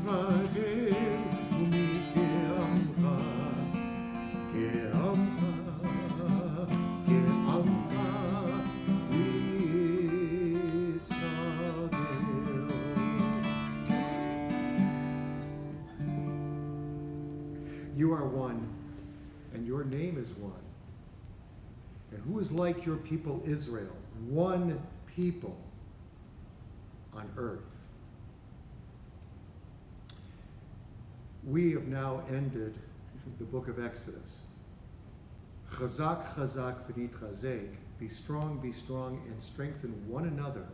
ישראל ומי כעמך, כעמך, כעמך ישראל. You are one, and your name is one. And who is like your people Israel? One people on earth. We have now ended the book of Exodus. Chazak, chazak, v'nitchazek. Be strong, and strengthen one another,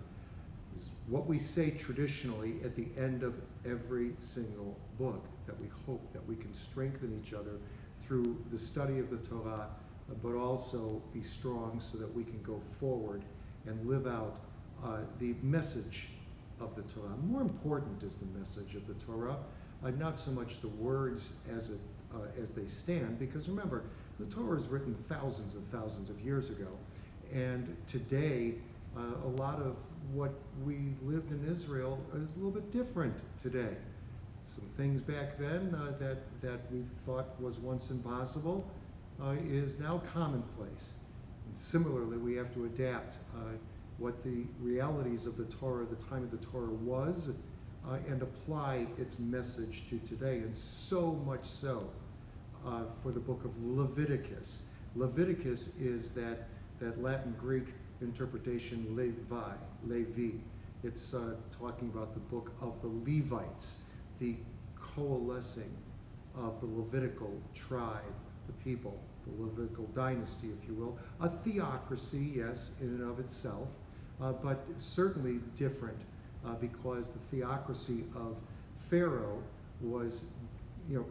is what we say traditionally at the end of every single book, that we hope that we can strengthen each other through the study of the Torah, but also be strong so that we can go forward and live out the message of the Torah. More important is the message of the Torah, not so much the words as they stand, because remember, the Torah is written thousands and thousands of years ago, and today a lot of what we lived in Israel is a little bit different today. Some things back then that we thought was once impossible is now commonplace. And similarly, we have to adapt what the realities of the Torah, the time of the Torah was, and apply its message to today, and so much so for the book of Leviticus. Leviticus is that Latin Greek interpretation Levi. It's talking about the book of the Levites, the coalescing of the Levitical tribe, the people, the Levitical dynasty, if you will. A theocracy, yes, in and of itself, but certainly different because the theocracy of Pharaoh was,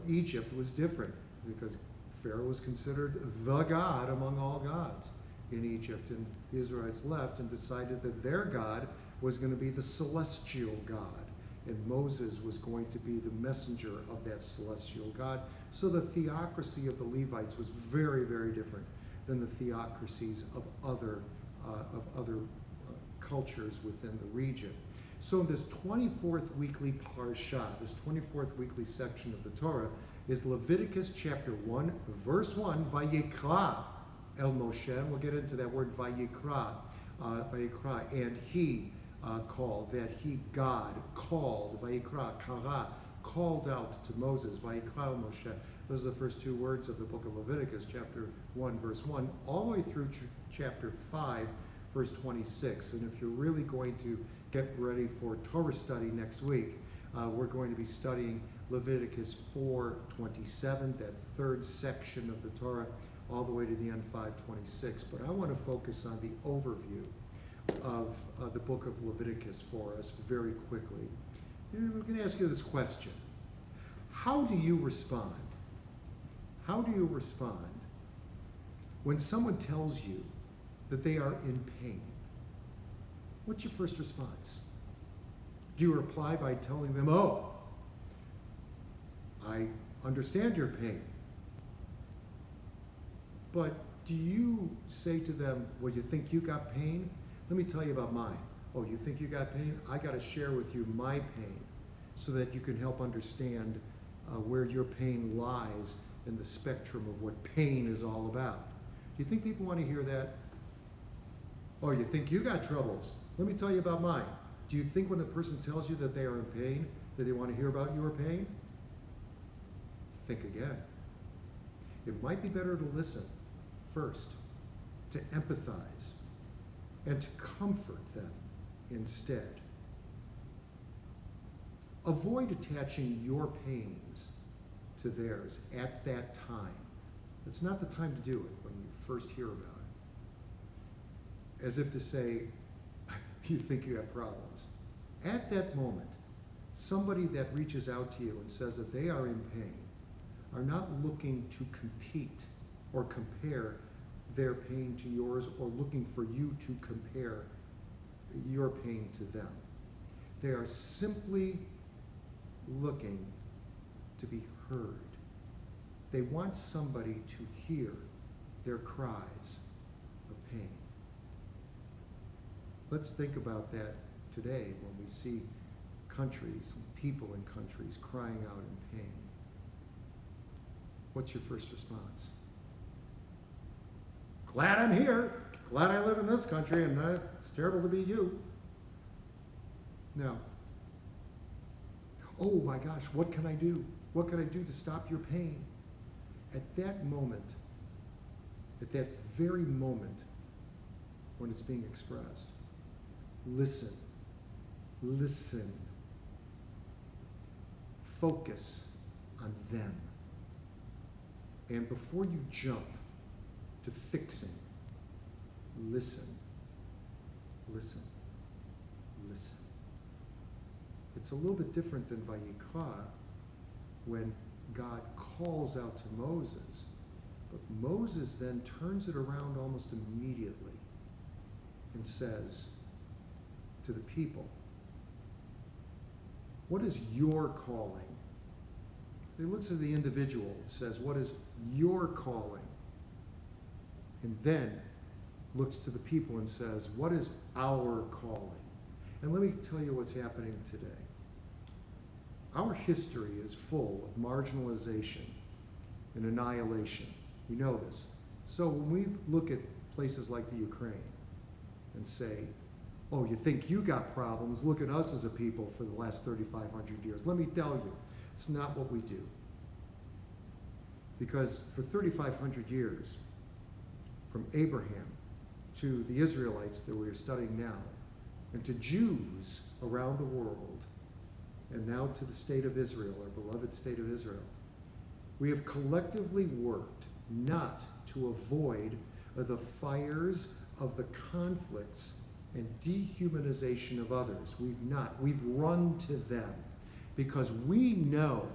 Egypt was different because Pharaoh was considered the god among all gods in Egypt, and the Israelites left and decided that their God was going to be the celestial God, and Moses was going to be the messenger of that celestial God. So the theocracy of the Levites was very, very different than the theocracies of other cultures within the region. So this 24th weekly parsha, this 24th weekly section of the Torah, is Leviticus chapter 1, verse 1, Vayikra El Moshe, and we'll get into that word Vayikra, and he called, that he, God, called, Vayikra, Kara, called out to Moses, Vayikra El Moshe. Those are the first two words of the book of Leviticus, chapter 1, verse 1, all the way through chapter 5, verse 26. And if you're really going to get ready for Torah study next week, we're going to be studying Leviticus 4:27, that third section of the Torah, all the way to the end 5:26. But I want to focus on the overview of the book of Leviticus for us very quickly. And we're going to ask you this question. How do you respond? How do you respond when someone tells you that they are in pain? What's your first response? Do you reply by telling them, oh, I understand your pain? But do you say to them, well, you think you got pain? Let me tell you about mine. Oh, you think you got pain? I got to share with you my pain so that you can help understand where your pain lies in the spectrum of what pain is all about. Do you think people want to hear that? Oh, you think you got troubles? Let me tell you about mine. Do you think when a person tells you that they are in pain, that they want to hear about your pain? Think again. It might be better to listen first, to empathize, and to comfort them instead. Avoid attaching your pains to theirs at that time. It's not the time to do it when you first hear about it. As if to say, you think you have problems. At that moment, somebody that reaches out to you and says that they are in pain are not looking to compete or compare their pain to yours or looking for you to compare your pain to them. They are simply looking to be heard. They want somebody to hear their cries of pain. Let's think about that today when we see countries, and people in countries crying out in pain, what's your first response? Glad I'm here. Glad I live in this country, and it's terrible to be you. No. Oh my gosh, what can I do? What can I do to stop your pain? At that moment, at that very moment when it's being expressed, listen. Listen. Focus on them. And before you jump to fixing, listen. Listen. Listen. It's a little bit different than Vayikra, when God calls out to Moses, but Moses then turns it around almost immediately and says to the people, what is your calling? He looks at the individual and says, what is your calling? And then looks to the people and says, what is our calling? And let me tell you what's happening today. Our history is full of marginalization and annihilation. We know this. So when we look at places like the Ukraine and say, oh, you think you got problems? Look at us as a people for the last 3,500 years. Let me tell you, it's not what we do. Because for 3,500 years, from Abraham to the Israelites that we're studying now, and to Jews around the world, and now to the state of Israel, our beloved state of Israel, we have collectively worked not to avoid the fires of the conflicts and dehumanization of others. We've not. We've run to them because we know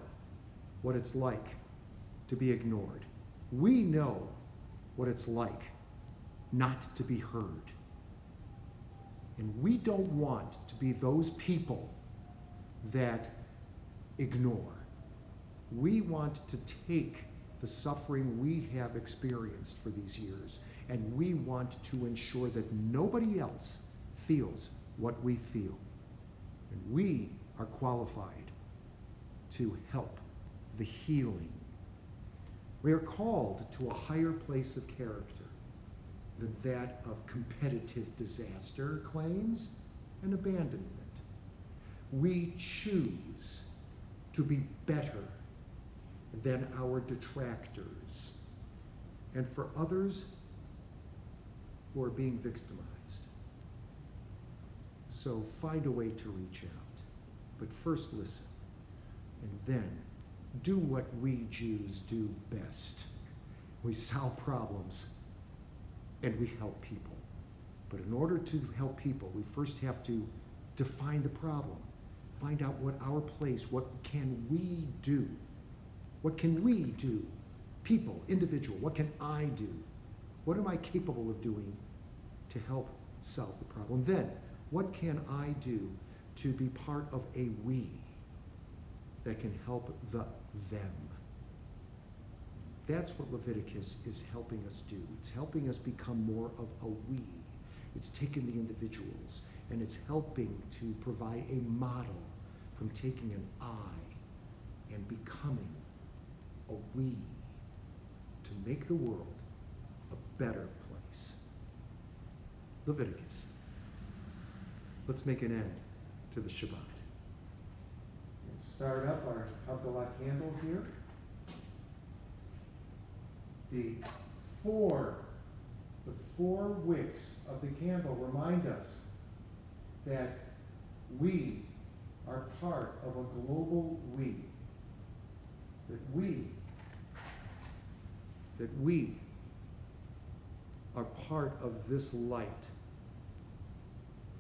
what it's like to be ignored. We know what it's like not to be heard. And we don't want to be those people that ignore. We want to take the suffering we have experienced for these years, and we want to ensure that nobody else feels what we feel. And we are qualified to help the healing. We are called to a higher place of character than that of competitive disaster claims and abandonment. We choose to be better than our detractors and for others who are being victimized. So find a way to reach out, but first listen, and then do what we Jews do best. We solve problems and we help people. But in order to help people, we first have to define the problem, find out what our place, what can we do? What can we do? People, individual, what can I do? What am I capable of doing to help solve the problem? Then, what can I do to be part of a we that can help the them? That's what Leviticus is helping us do. It's helping us become more of a we. It's taking the individuals and it's helping to provide a model from taking an I and becoming a we to make the world a better place. Leviticus. Let's make an end to the Shabbat. We'll start up our Havdalah candle here. The four wicks of the candle remind us that we are part of a global we. That we are part of this light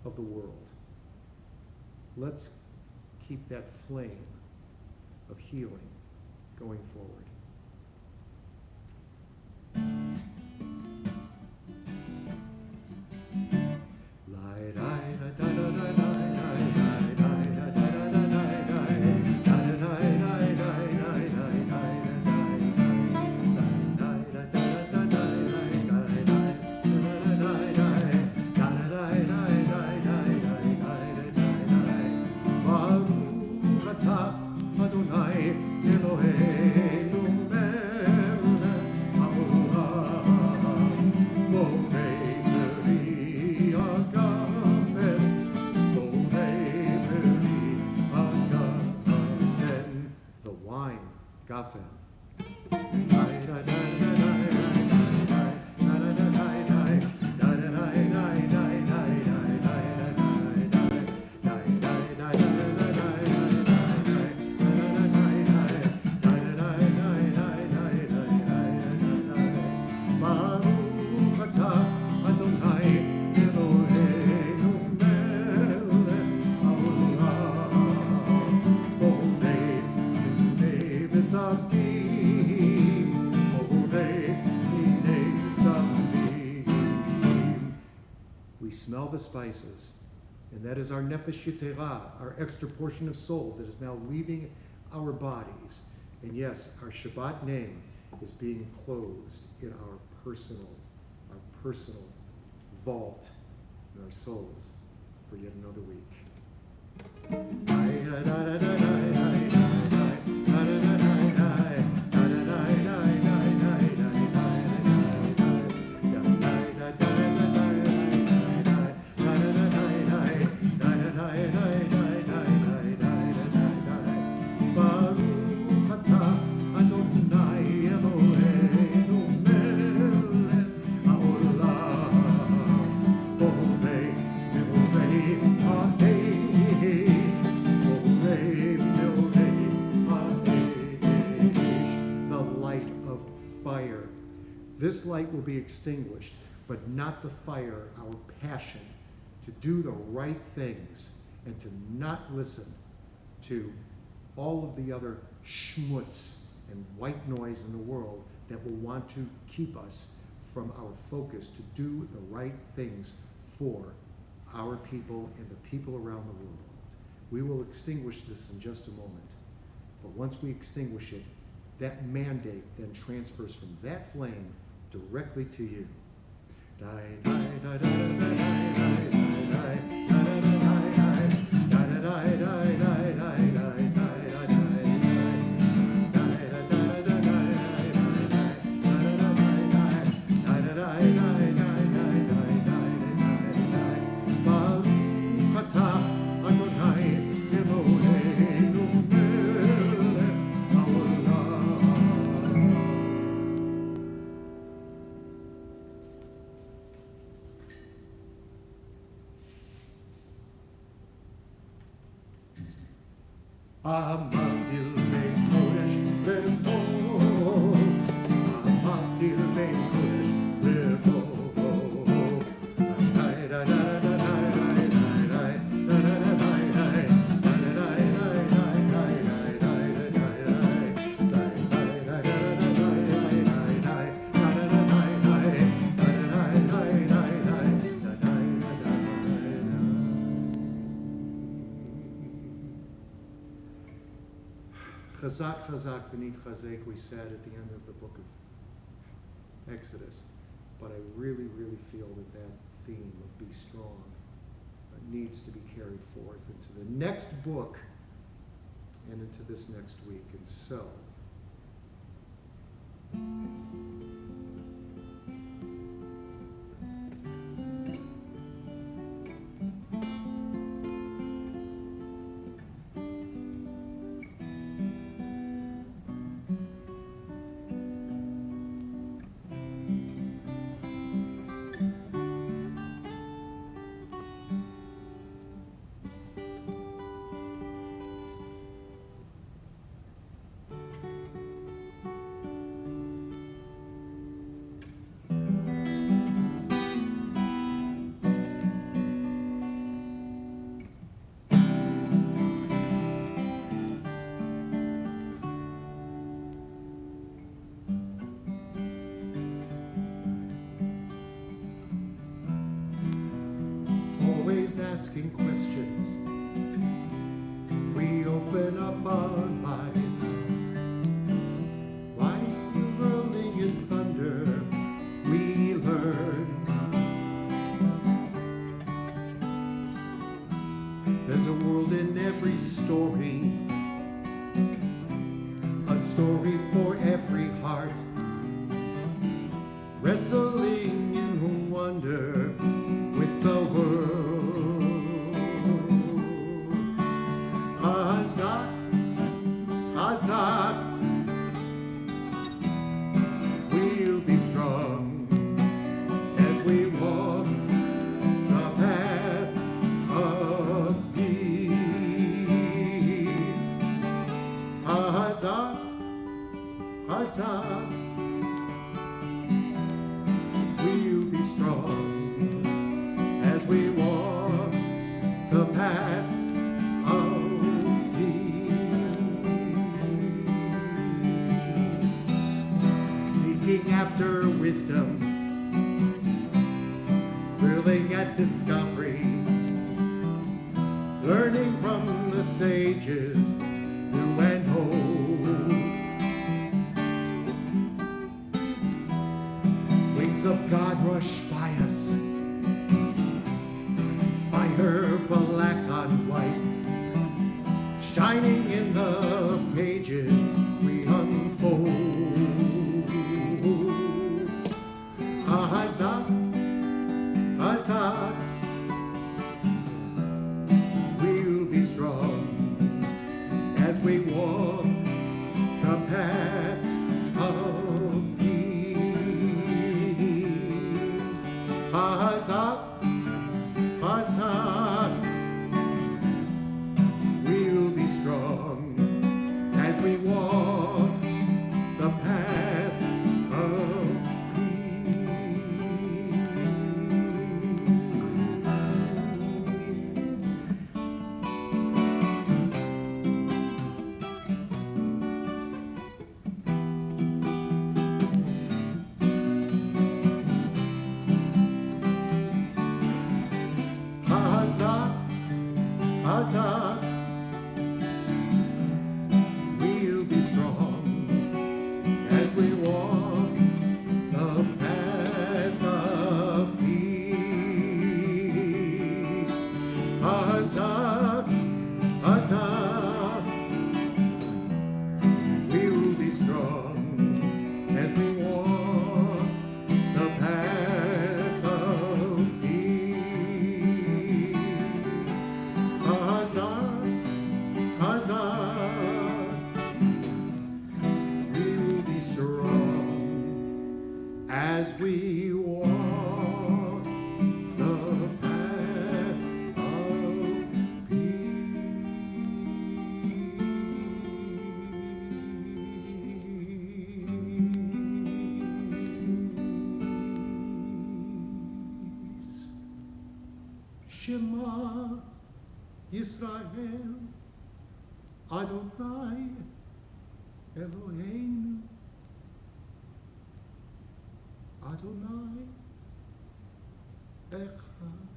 of the world. Let's keep that flame of healing going forward. Love Adonai Eloheinu melech haolam. Borei peri agafen, borei peri agafen. The wine, gafen. We smell the spices, and that is our nefesh yetera, our extra portion of soul that is now leaving our bodies. And yes, our Shabbat name is being closed in our personal vault in our souls for yet another week. This light will be extinguished, but not the fire, our passion to do the right things and to not listen to all of the other schmutz and white noise in the world that will want to keep us from our focus to do the right things for our people and the people around the world. We will extinguish this in just a moment, but once we extinguish it, that mandate then transfers from that flame directly to you. Amavdil bein kodesh levo, Amavdil bein kodesh levo. Chazak, chazak, v'nitchazek, we said at the end of the book of Exodus, but I really, really feel that that theme of be strong needs to be carried forth into the next book and into this next week. And so, always asking questions, we open up our lives. Like the rolling in thunder, we learn. There's a world in every story, story for every heart, wrestling in wonder with the world. Hazak, Hazak, we'll be strong as we walk the path of peace. Hazak, Hazak, we'll be strong as we walk the path of peace. Seeking after wisdom, thrilling at discovery, learning from the sages, new and old. Wings of God rush by us, fire black on white, shining in the pages we unfold. Hazak, Hazak, we'll be strong as we walk the path of peace. Hazak, Hazak, we'll be strong as we walk the path of Hazak, Hazak, we'll be strong as we walk the path of peace. Hazak, Hazak, we'll be strong as we walk the path of peace. Hazak, Hazak, we'll be strong as we walk the path of peace. Shema Yisrael, Adonai Eloheinu, Adonai Echad.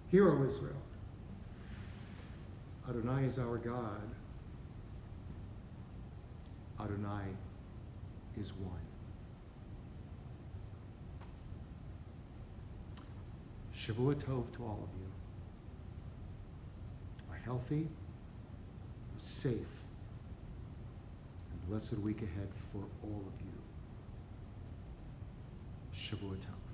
Hear, O Israel, Adonai is our God. Adonai is one. Shavua Tov to all of you. A healthy, a safe, and blessed week ahead for all of you. Shavua Tov.